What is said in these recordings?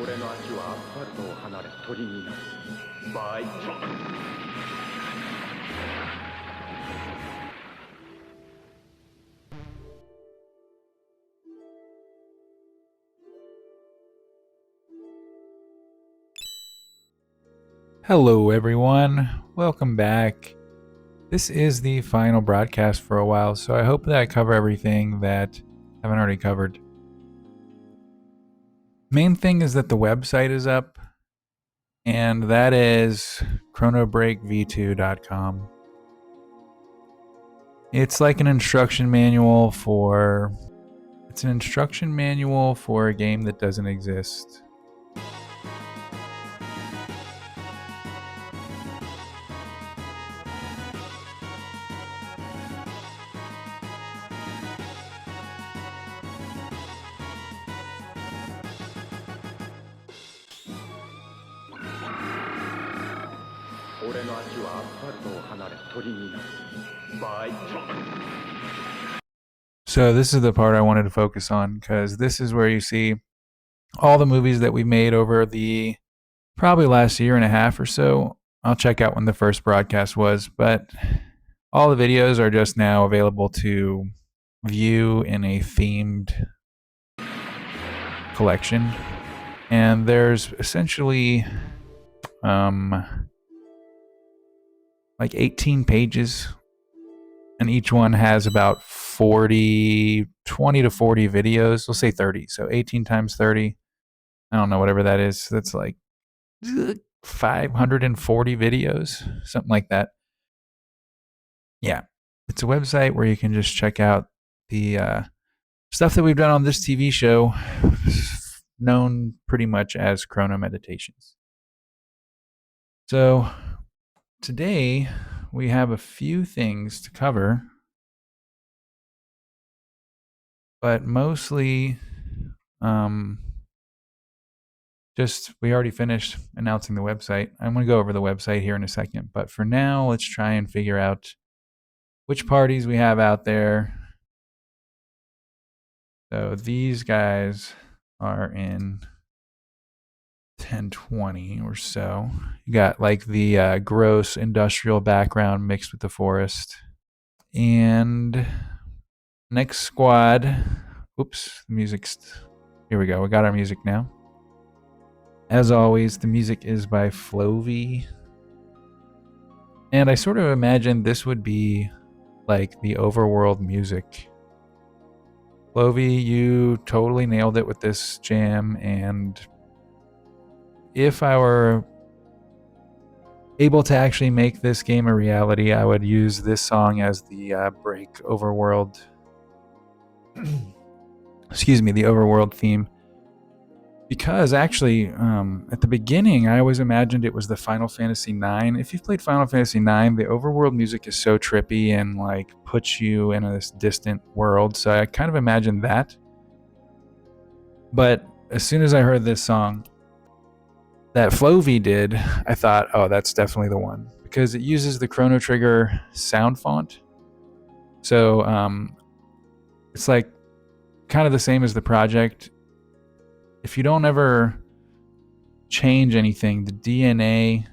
俺の足はアスファルトを離れ鳥になる場合 Hello, everyone. Welcome back. This is the final broadcast for a while, so I hope that I cover everything that I haven't already covered. Main thing is that the website is up, and that is chronobreakv2.com. It's like an instruction manual for a game that doesn't exist. So this is the part I wanted to focus on, because this is where you see all the movies that we made over the probably last year and a half or so. I'll check out when the first broadcast was, but all the videos are just now available to view in a themed collection. And there's essentially like 18 pages, and each one has about 20 to 40 videos. We'll say 30. So 18 times 30. I don't know, whatever that is. That's like 540 videos, something like that. Yeah. It's a website where you can just check out the stuff that we've done on this TV show, known pretty much as Chrono Meditations. So today we have a few things to cover, but mostly just we already finished announcing the website. I'm going to go over the website here in a second, but for now, let's try and figure out which parties we have out there. So these guys are in 1020 or so. You got like the gross industrial background mixed with the forest. And next squad. Oops, the music's. Here we go. We got our music now. As always, the music is by Flovey. And I sort of imagined this would be like the overworld music. Flovey, you totally nailed it with this jam, and if I were able to actually make this game a reality, I would use this song as the break overworld. Excuse me, the overworld theme. Because actually, at the beginning, I always imagined it was the Final Fantasy IX. If you've played Final Fantasy IX, the overworld music is so trippy and like puts you in this distant world. So I kind of imagined that. But as soon as I heard this song that Flovey did, I thought, oh, that's definitely the one, because it uses the Chrono Trigger sound font. So it's like kind of the same as the project. If you don't ever change anything, the DNA,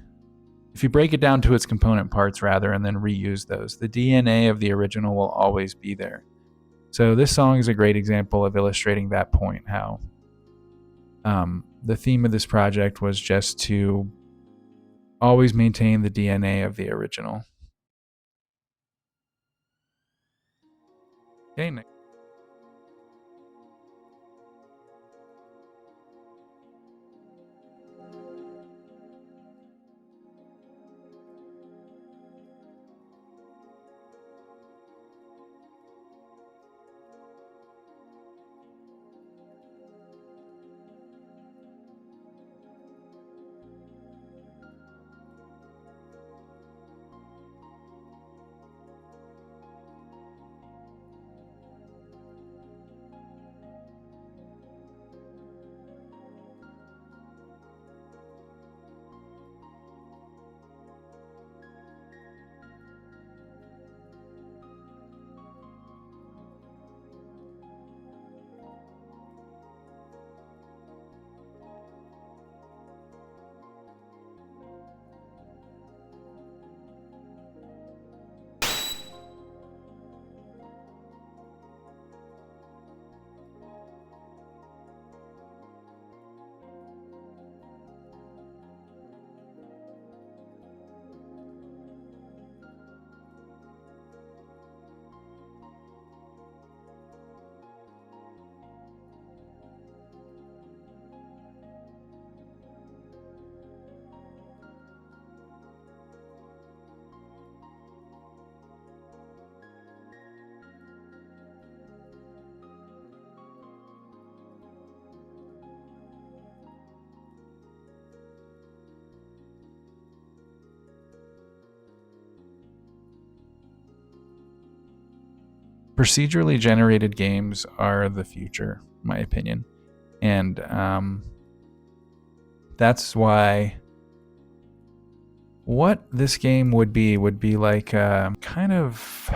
if you break it down to its component parts rather and then reuse those, the DNA of the original will always be there. So this song is a great example of illustrating that point, how the theme of this project was just to always maintain the DNA of the original. Okay, next. procedurally generated games are the future, in my opinion. And that's why what this game would be like kind of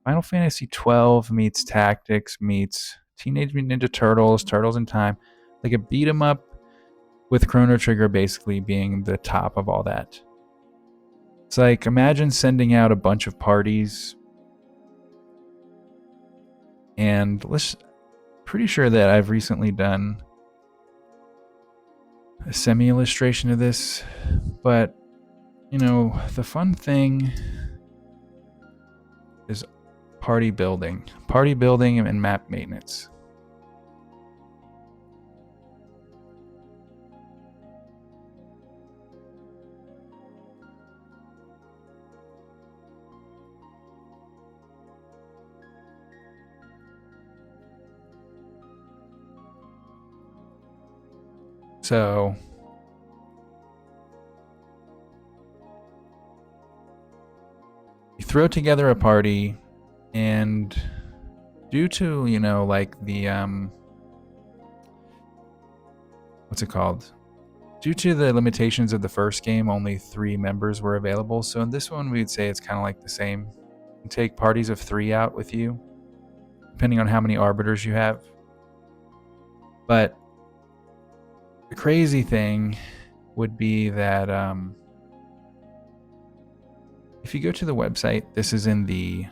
Final Fantasy 12 meets Tactics meets Teenage Mutant Ninja Turtles, Turtles in Time, like a beat 'em up with Chrono Trigger basically being the top of all that. It's like, imagine sending out a bunch of parties, and pretty sure that I've recently done a semi-illustration of this, but you know, the fun thing is party building and map maintenance. So you throw together a party, and due to, you know, like the what's it called? Due to the limitations of the first game, only 3 members were available. So in this one, we would say it's kind of like the same. You take parties of 3 out with you, depending on how many arbiters you have. But the crazy thing would be that if you go to the website, this is in the...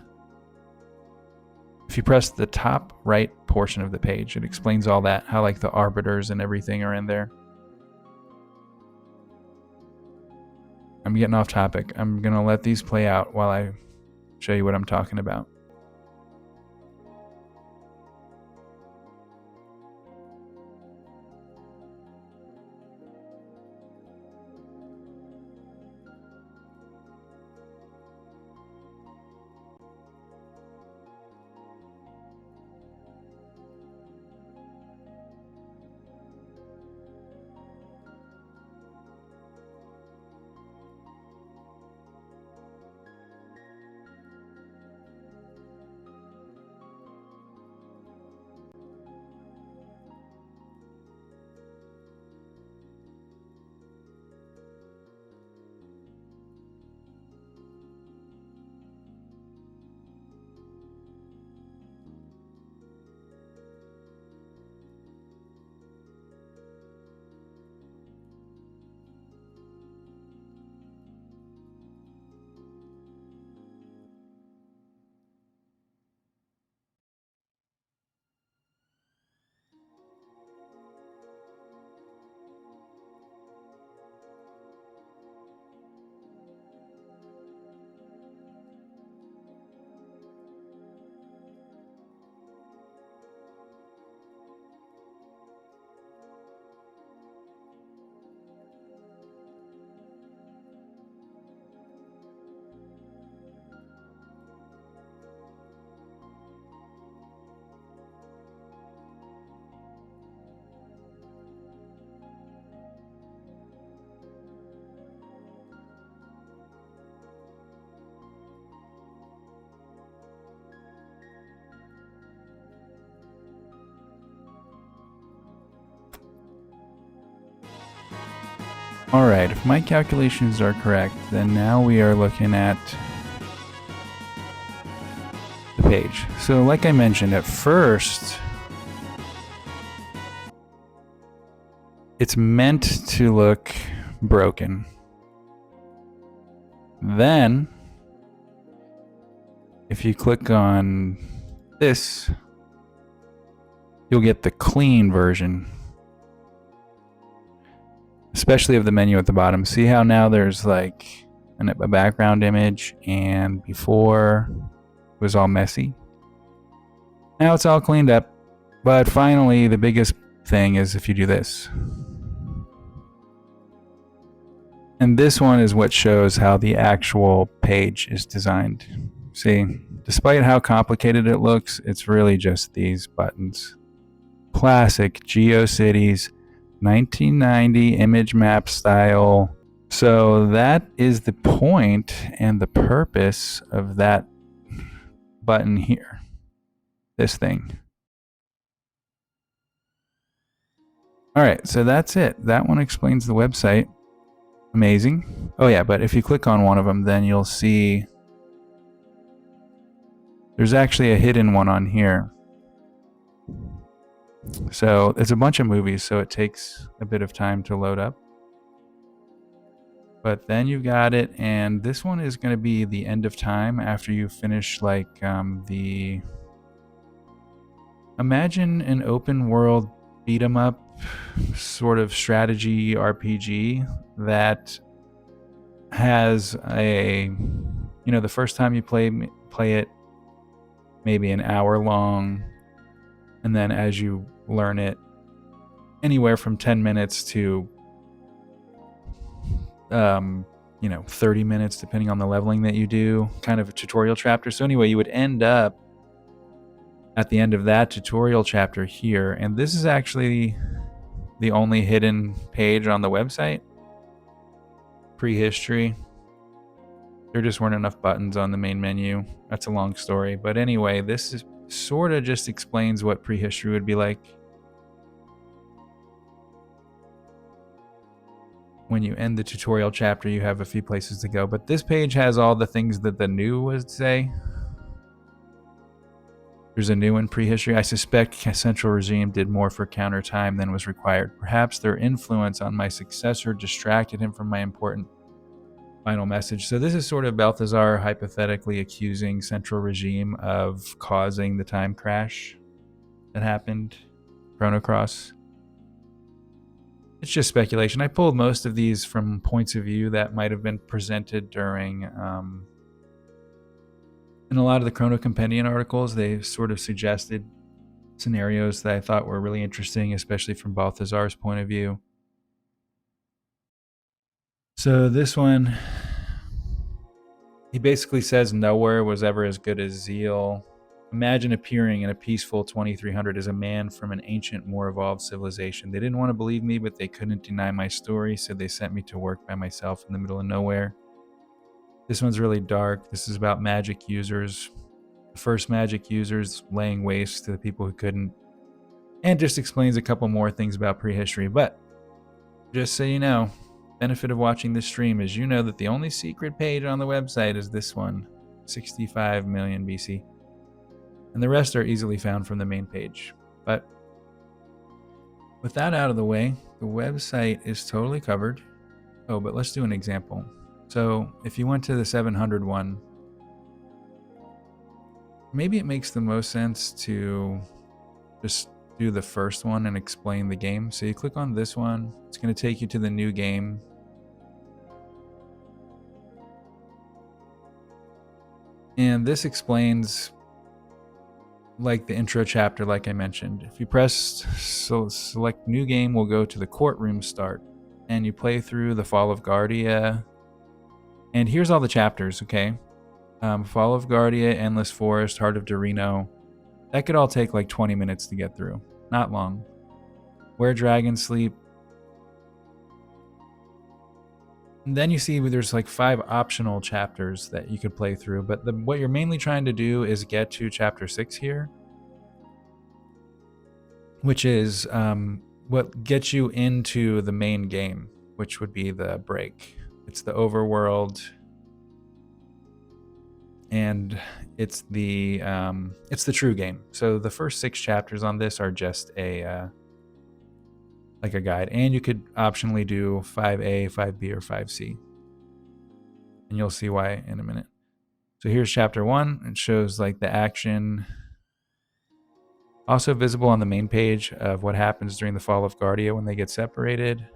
If you press the top right portion of the page, it explains all that, how like the arbiters and everything are in there. I'm getting off topic. I'm going to let these play out while I show you what I'm talking about. Alright, if my calculations are correct, then now we are looking at the page. So like I mentioned, at first, it's meant to look broken. Then, if you click on this, you'll get the clean version. Especially of the menu at the bottom. See how now there's like a background image, and before it was all messy. Now it's all cleaned up. But finally, the biggest thing is if you do this. And this one is what shows how the actual page is designed. See, despite how complicated it looks, it's really just these buttons. Classic GeoCities 1990 image map style. So that is the point and the purpose of that button here. this thing. All right, so that's it. That one explains the website. Amazing. Oh yeah, but if you click on one of them, then you'll see there's actually a hidden one on here. So it's a bunch of movies, so it takes a bit of time to load up. But then you've got it, and this one is going to be the end of time after you finish like the... Imagine an open world beat 'em up sort of strategy RPG that has a, you know, the first time you play it maybe an hour long, and then as you learn it, anywhere from 10 minutes to 30 minutes depending on the leveling that you do, kind of a tutorial chapter. So anyway, you would end up at the end of that tutorial chapter here, and this is actually the only hidden page on the website. Prehistory. There just weren't enough buttons on the main menu. That's a long story, but anyway, this is sort of just explains what prehistory would be like. When you end the tutorial chapter, you have a few places to go, but this page has all the things that the new would say. There's a new in prehistory. I suspect Central Regime did more for counter time than was required. Perhaps their influence on my successor distracted him from my important final message. So this is sort of Balthazar hypothetically accusing Central Regime of causing the time crash that happened, Chrono Cross. It's just speculation. I pulled most of these from points of view that might have been presented during, in a lot of the Chrono Compendium articles, they sort of suggested scenarios that I thought were really interesting, especially from Balthazar's point of view. So this one, he basically says nowhere was ever as good as Zeal. Imagine appearing in a peaceful 2300 as a man from an ancient, more evolved civilization. They didn't want to believe me, but they couldn't deny my story, so they sent me to work by myself in the middle of nowhere. This one's really dark. This is about magic users. The first magic users laying waste to the people who couldn't. And just explains a couple more things about prehistory. But just so you know, benefit of watching this stream is you know that the only secret page on the website is this one, 65 million BC. And the rest are easily found from the main page. But with that out of the way, the website is totally covered. Oh, but let's do an example. So if you went to the 700 one, maybe it makes the most sense to just do the first one and explain the game. So you click on this one, it's going to take you to the new game. And this explains like the intro chapter, like I mentioned. If you press select new game, we'll go to the courtroom start, and you play through the Fall of Guardia. And here's all the chapters, okay? Fall of Guardia, Endless Forest, Heart of Dorino. That could all take like 20 minutes to get through. Not long. Where Dragons Sleep. And then you see there's like 5 optional chapters that you could play through, but what you're mainly trying to do is get to chapter 6 here, which is what gets you into the main game, which would be the break. It's the overworld, and it's the true game. So the first 6 chapters on this are just a like a guide, and you could optionally do 5A, 5B, or 5C, and you'll see why in a minute. So here's chapter 1. It shows like the action, also visible on the main page of what happens during the Fall of Guardia when they get separated.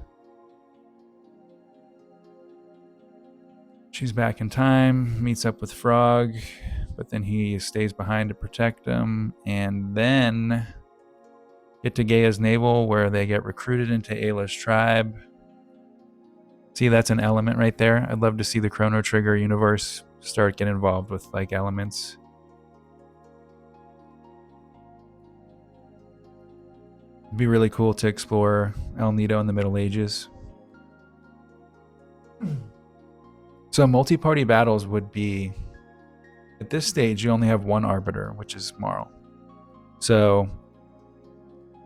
She's back in time, meets up with Frog, but then he stays behind to protect him, and then get to Gaia's navel where they get recruited into Ayla's tribe. See, that's an element right there. I'd love to see the Chrono Trigger universe start getting involved with like elements. It'd be really cool to explore El Nido in the Middle Ages. So multi-party battles would be, at this stage, you only have one arbiter, which is Marl. So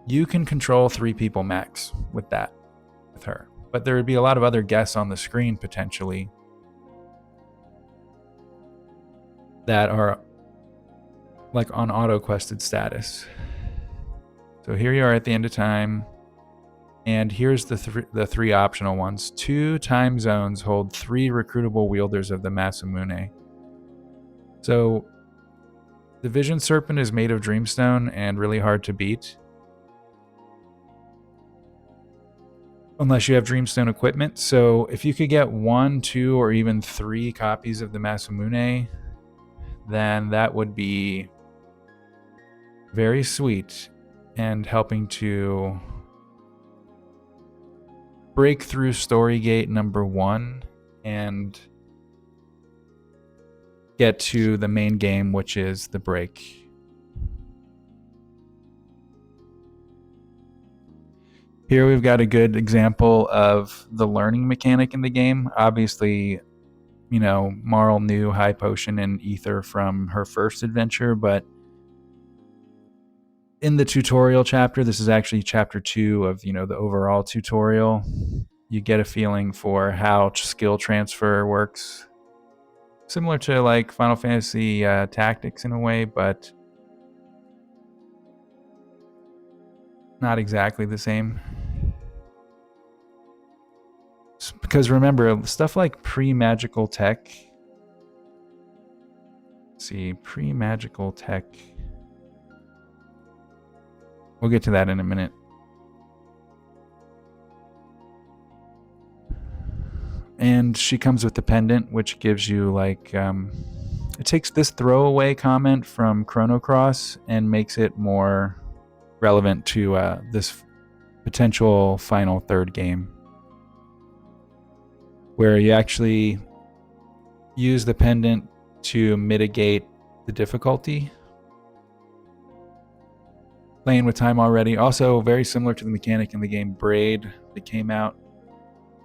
you can control 3 people max with her. But there would be a lot of other guests on the screen potentially that are like on auto-quested status. So here you are at the end of time. And here's the 3 optional ones. 2 time zones hold 3 recruitable wielders of the Masamune. So the Vision Serpent is made of Dreamstone and really hard to beat. Unless you have Dreamstone equipment. So if you could get 1, 2, or even 3 copies of the Masamune, then that would be very sweet and helping to break through story gate number 1 and get to the main game, which is the break. Here we've got a good example of the learning mechanic in the game. Obviously, you know, Marl knew High Potion and Ether from her first adventure, but in the tutorial chapter, this is actually chapter 2 of, you know, the overall tutorial, you get a feeling for how skill transfer works. Similar to like Final Fantasy Tactics in a way, but not exactly the same. Because remember, stuff like pre-magical tech. Let's see, pre-magical tech. We'll get to that in a minute. And she comes with the pendant, which gives you like it takes this throwaway comment from Chrono Cross and makes it more relevant to this potential final 3rd game, where you actually use the pendant to mitigate the difficulty. Playing with time already. Also very similar to the mechanic in the game Braid that came out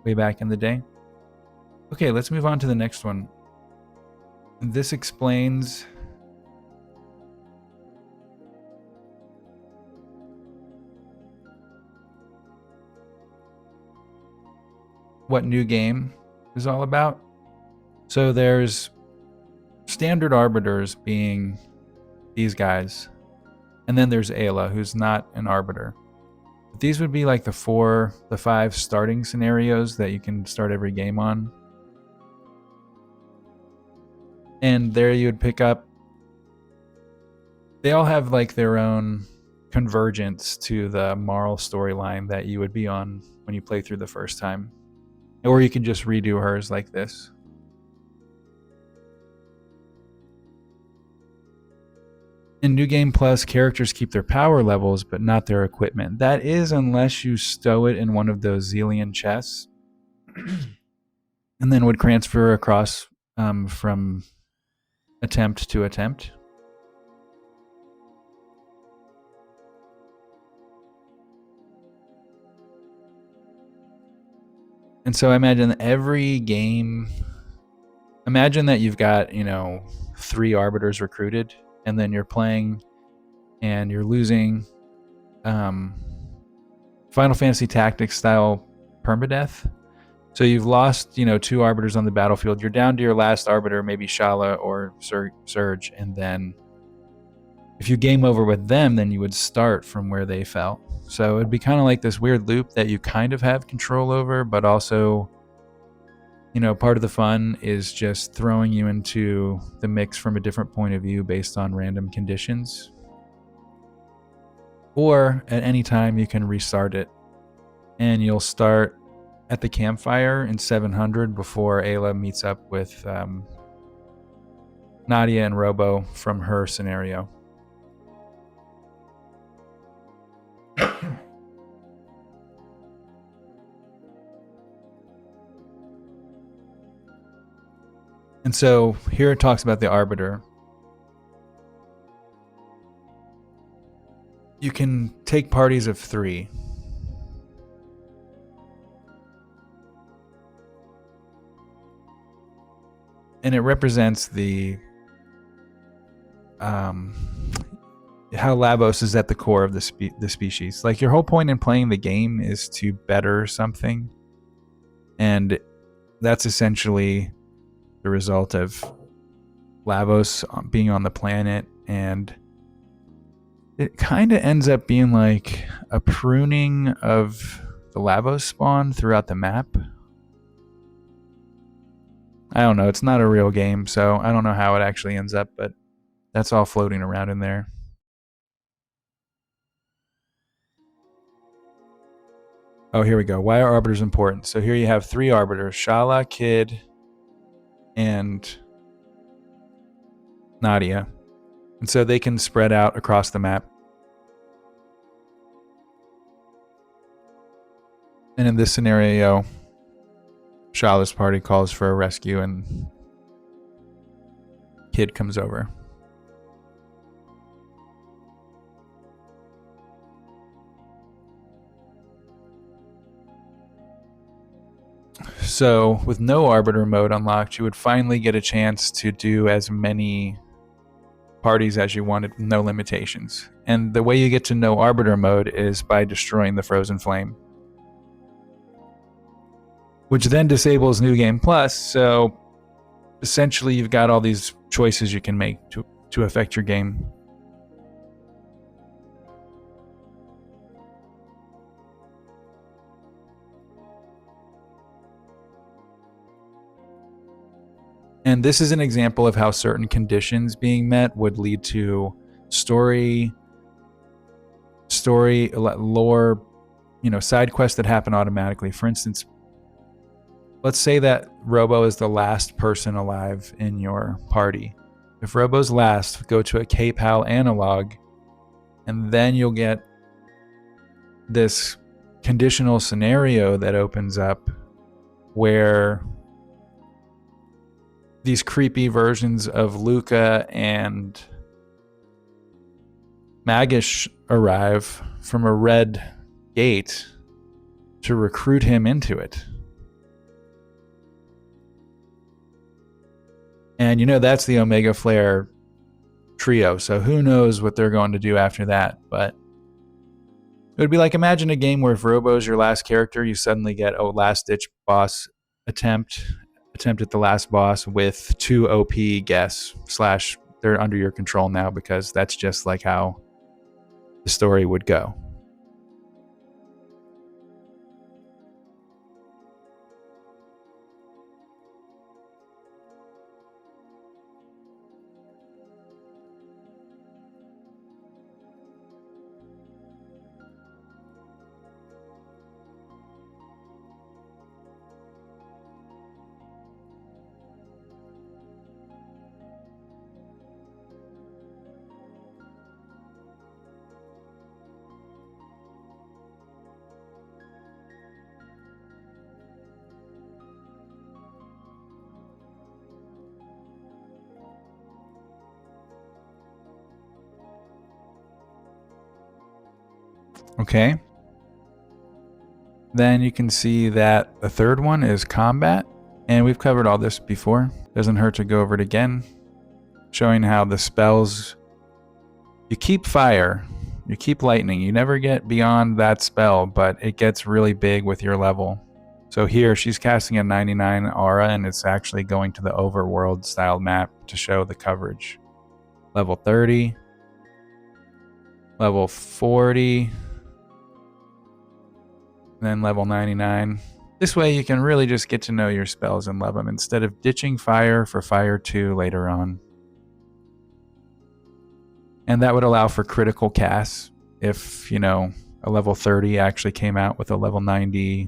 way back in the day. Okay, let's move on to the next one. This explains what New Game is all about. So there's standard arbiters being these guys, and then there's Ayla, who's not an arbiter. But these would be like the 5 starting scenarios that you can start every game on. And there you would pick up, they all have like their own convergence to the Marl storyline that you would be on when you play through the first time. Or you can just redo hers like this. In New Game Plus, characters keep their power levels, but not their equipment. That is unless you stow it in one of those Zillion chests, and then would transfer across from attempt to attempt. And so I imagine every game, imagine that you've got, you know, 3 arbiters recruited, and then you're playing and you're losing Final Fantasy Tactics style permadeath. So you've lost, you know, 2 arbiters on the battlefield. You're down to your last arbiter, maybe Shala or Surge, and then if you game over with them, then you would start from where they fell. So it'd be kind of like this weird loop that you kind of have control over, but also, you know, part of the fun is just throwing you into the mix from a different point of view based on random conditions. Or at any time you can restart it, and you'll start at the campfire in 700 before Ayla meets up with Nadia and Robo from her scenario. And so here it talks about the arbiter. You can take parties of 3. And it represents the how Lavos is at the core of the species. Like, your whole point in playing the game is to better something, and that's essentially the result of Lavos being on the planet, and it kind of ends up being like a pruning of the Lavos spawn throughout the map. I don't know. It's not a real game, so I don't know how it actually ends up, but that's all floating around in there. Oh, here we go. Why are arbiters important? So here you have 3 arbiters: Shala, Kid, and Nadia. And so they can spread out across the map. And in this scenario, Shala's party calls for a rescue and Kid comes over. So with no arbiter mode unlocked, you would finally get a chance to do as many parties as you wanted with no limitations. And the way you get to no arbiter mode is by destroying the frozen flame, which then disables New Game Plus. So essentially you've got all these choices you can make to affect your game. And this is an example of how certain conditions being met would lead to story, lore, side quests that happen automatically. For instance, let's say that Robo is the last person alive in your party. If Robo's last, go to a K-Pal analog, and then you'll get this conditional scenario that opens up where these creepy versions of Luca and Magish arrive from a red gate to recruit him into it. And that's the Omega Flare trio, so who knows what they're going to do after that. But it would be like, imagine a game where if Robo's your last character, you suddenly get a last-ditch boss attempt at the last boss with 2 OP guests / they're under your control now, because that's just like how the story would go. Okay. Then you can see that the third one is combat, and we've covered all this before. Doesn't hurt to go over it again, showing how the spells, you keep fire, you keep lightning, you never get beyond that spell, but it gets really big with your level. So here she's casting a 99 aura, and it's actually going to the overworld style map to show the coverage. Level 30, level 40, then level 99. This way you can really just get to know your spells and love them, instead of ditching fire for fire 2 later on. And that would allow for critical casts if, a level 30 actually came out with a level 90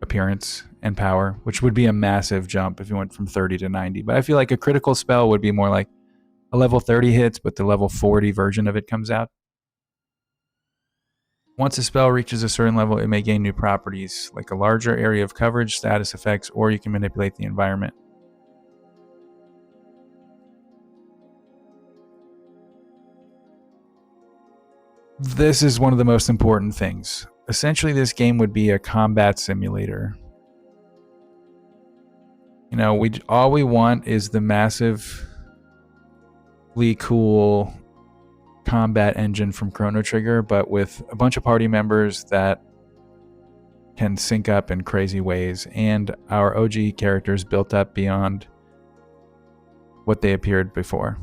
appearance and power, which would be a massive jump if you went from 30 to 90. But I feel like a critical spell would be more like a level 30 hits, but the level 40 version of it comes out. Once a spell reaches a certain level, it may gain new properties, like a larger area of coverage, status effects, or you can manipulate the environment. This is one of the most important things. Essentially, this game would be a combat simulator. All we want is the massive cool combat engine from Chrono Trigger, but with a bunch of party members that can sync up in crazy ways, and our OG characters built up beyond what they appeared before.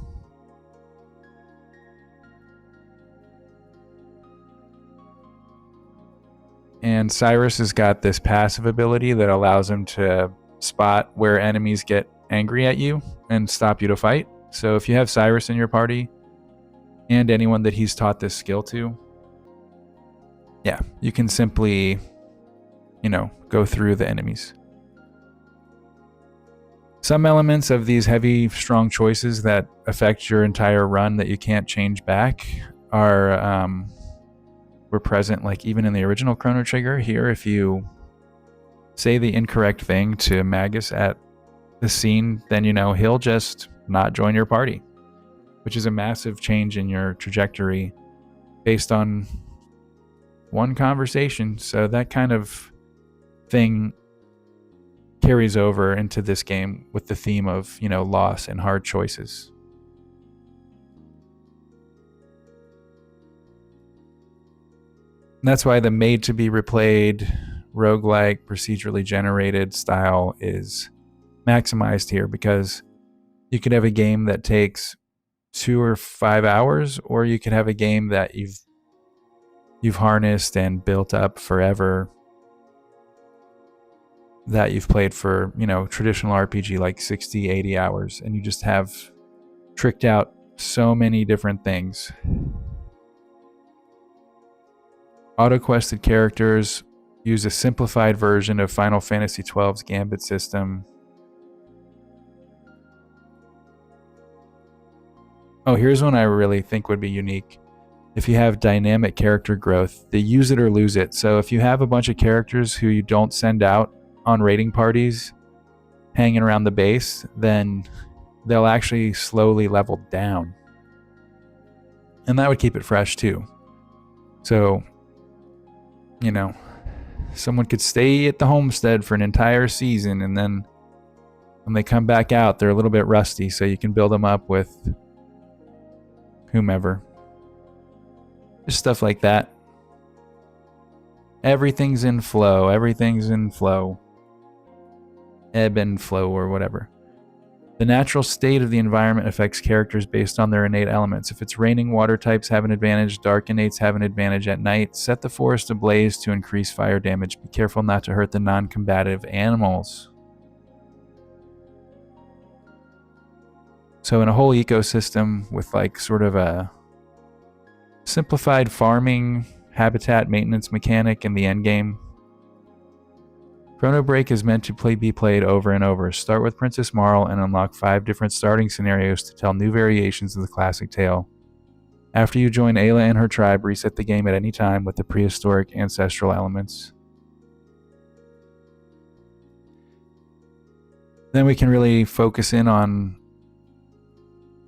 And Cyrus has got this passive ability that allows him to spot where enemies get angry at you and stop you to fight. So if you have Cyrus in your party and anyone that he's taught this skill to, yeah, you can simply, go through the enemies. Some elements of these heavy, strong choices that affect your entire run that you can't change back were present, like even in the original Chrono Trigger. Here, if you say the incorrect thing to Magus at the scene, then he'll just not join your party, which is a massive change in your trajectory based on one conversation. So that kind of thing carries over into this game with the theme of, loss and hard choices. That's why the made to be replayed, roguelike, procedurally generated style is maximized here, because you could have a game that takes 2 or 5 hours, or you could have a game that you've harnessed and built up forever, that you've played for, traditional RPG like 60, 80 hours, and you just have tricked out so many different things. Auto-quested characters use a simplified version of Final Fantasy XII's Gambit system. Oh, here's one I really think would be unique. If you have dynamic character growth, they use it or lose it. So if you have a bunch of characters who you don't send out on raiding parties hanging around the base, then they'll actually slowly level down. And that would keep it fresh too. So, someone could stay at the homestead for an entire season, and then when they come back out, they're a little bit rusty, so you can build them up with whomever. Just stuff like that. Everything's in flow. Everything's in flow. Ebb and flow, or whatever. The natural state of the environment affects characters based on their innate elements. If it's raining, water types have an advantage. Dark innates have an advantage at night. Set the forest ablaze to increase fire damage. Be careful not to hurt the non-combative animals. So in a whole ecosystem with sort of a simplified farming habitat maintenance mechanic in the endgame, Chronobreak is meant to be played over and over. Start with Princess Marl and unlock 5 different starting scenarios to tell new variations of the classic tale. After you join Ayla and her tribe, reset the game at any time with the prehistoric ancestral elements. Then we can really focus in on,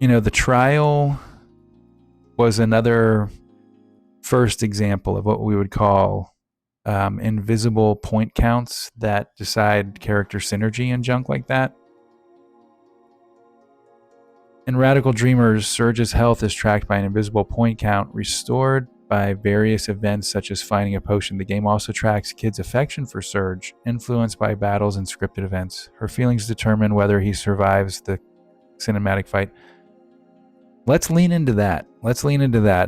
the trial was another first example of what we would call invisible point counts that decide character synergy and junk like that. In Radical Dreamers, Surge's health is tracked by an invisible point count restored by various events such as finding a potion. The game also tracks Kid's affection for Surge, influenced by battles and scripted events. Her feelings determine whether he survives the cinematic fight. Let's lean into that.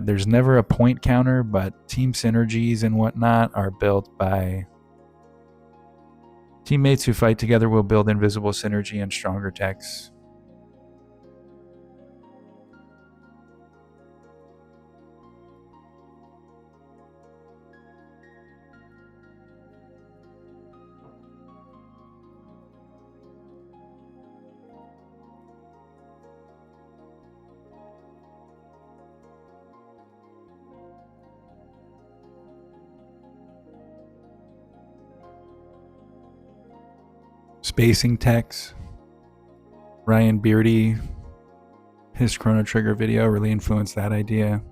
There's never a point counter, but team synergies and whatnot are built by teammates who fight together will build invisible synergy and stronger techs. Spacing techs. Ryan Beardy, his Chrono Trigger video really influenced that idea.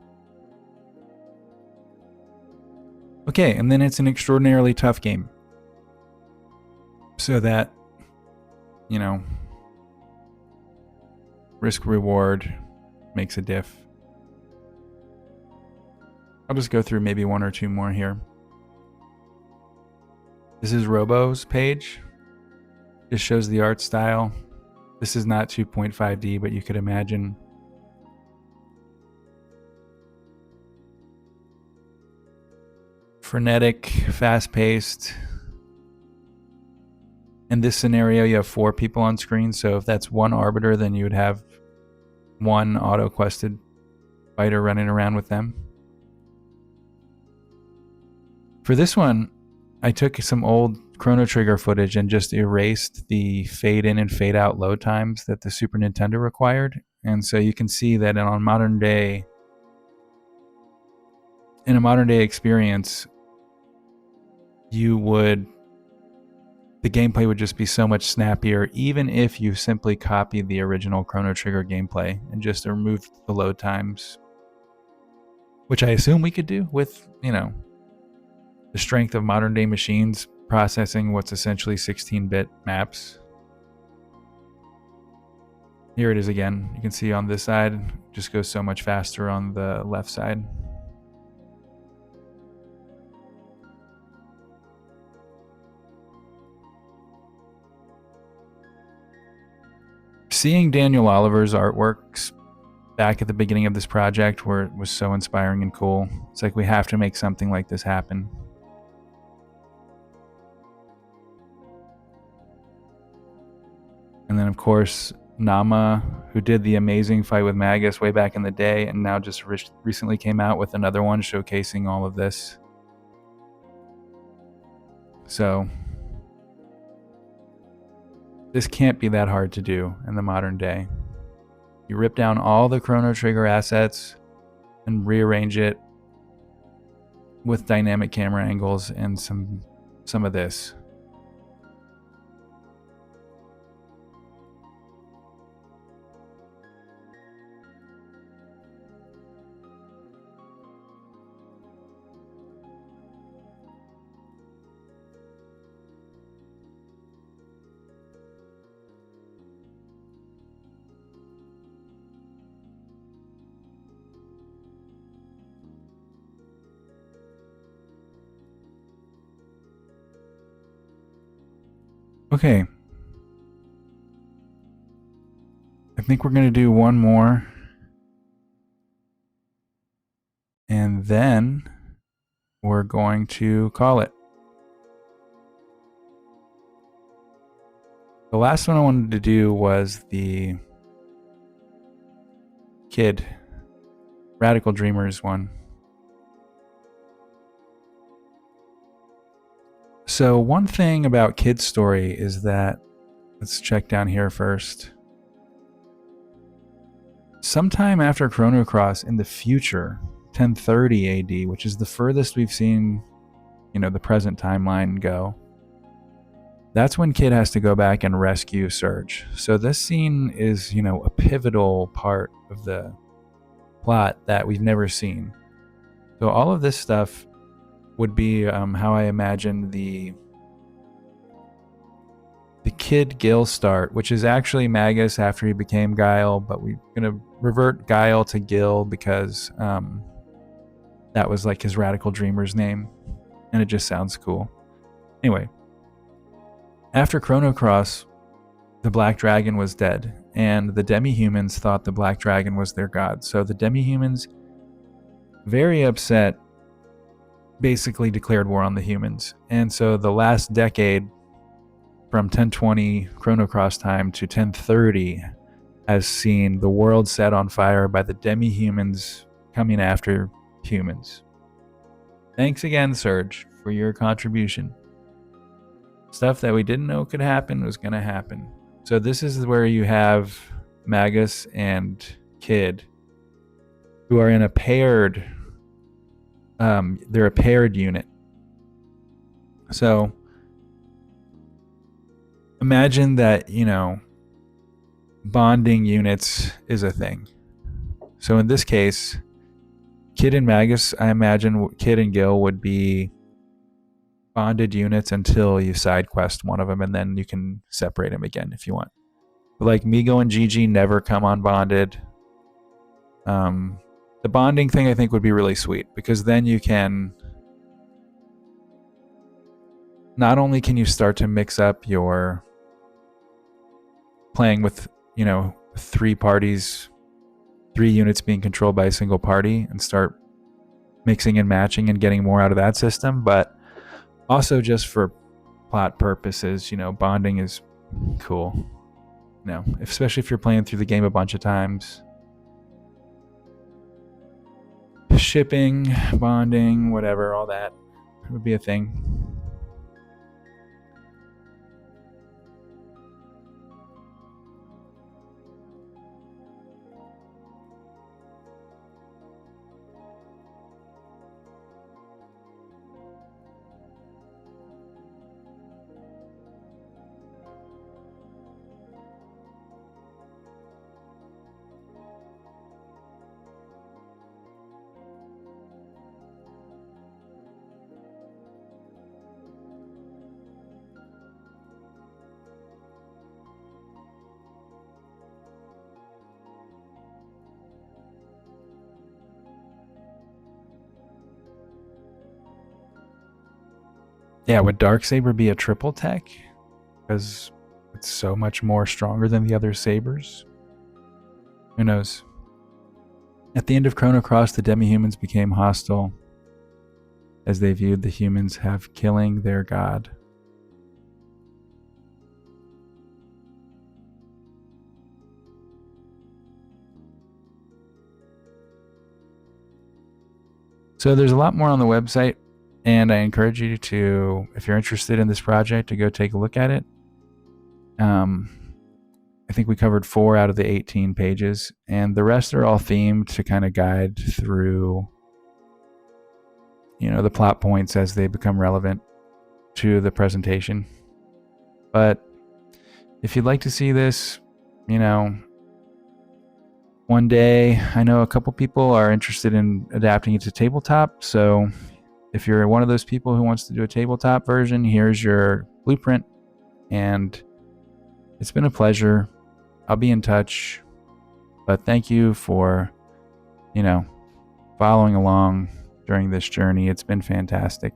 Okay, and then it's an extraordinarily tough game. So that, risk reward makes a diff. I'll just go through maybe one or two more here. This is Robo's page. Just shows the art style. This is not 2.5D, but you could imagine. Frenetic, fast-paced. In this scenario, you have 4 people on screen, so if that's one arbiter, then you would have one auto-quested fighter running around with them. For this one, I took some old Chrono Trigger footage and just erased the fade in and fade out load times that the Super Nintendo required. And so you can see that in a modern day experience, the gameplay would just be so much snappier, even if you simply copied the original Chrono Trigger gameplay and just removed the load times, which I assume we could do with, the strength of modern day machines processing what's essentially 16-bit maps. Here it is again. You can see on this side, it just goes so much faster on the left side. Seeing Daniel Oliver's artworks back at the beginning of this project was so inspiring and cool. It's like we have to make something like this happen. And then, of course, Nama, who did the amazing fight with Magus way back in the day, and now just recently came out with another one showcasing all of this. So, this can't be that hard to do in the modern day. You rip down all the Chrono Trigger assets and rearrange it with dynamic camera angles and some of this. Okay. I think we're going to do one more. And then we're going to call it. The last one I wanted to do was the Kid Radical Dreamers one. So one thing about Kid's story is that, let's check down here first. Sometime after Chrono Cross in the future, 1030 AD, which is the furthest we've seen, the present timeline go, that's when Kid has to go back and rescue Surge. So this scene is, a pivotal part of the plot that we've never seen. So all of this stuff would be how I imagine the Kid Gil start, which is actually Magus after he became Guile, but we're going to revert Guile to Gil because that was like his Radical Dreamer's name, and it just sounds cool. Anyway, after Chrono Cross, the Black Dragon was dead, and the demi-humans thought the Black Dragon was their god. So the demi-humans, very upset, basically declared war on the humans. And so the last decade, from 1020 Chrono Cross time to 1030, has seen the world set on fire by the demi-humans coming after humans. Thanks again, Surge, for your contribution. Stuff that we didn't know could happen was going to happen. So this is where you have Magus and Kid, who are in a paired, they're a paired unit. So imagine that, bonding units is a thing. So in this case, Kid and Magus, I imagine Kid and Gil would be bonded units until you side quest one of them, and then you can separate them again if you want. But like Migo and Gigi never come on bonded. The bonding thing I think would be really sweet, because then you can not only can you start to mix up your playing with, 3 parties, 3 units being controlled by a single party, and start mixing and matching and getting more out of that system, but also just for plot purposes, bonding is cool. Especially if you're playing through the game a bunch of times. Shipping, bonding, whatever, all that would be a thing. Yeah, would Darksaber be a triple tech? Because it's so much more stronger than the other sabers. Who knows? At the end of Chrono Cross, the demi-humans became hostile as they viewed the humans have killing their god. So there's a lot more on the website, and I encourage you to, if you're interested in this project, to go take a look at it. I think we covered 4 out of the 18 pages, and the rest are all themed to kind of guide through, the plot points as they become relevant to the presentation. But if you'd like to see this, one day, I know a couple people are interested in adapting it to tabletop, so if you're one of those people who wants to do a tabletop version, here's your blueprint, and it's been a pleasure. I'll be in touch, but thank you for, following along during this journey. It's been fantastic.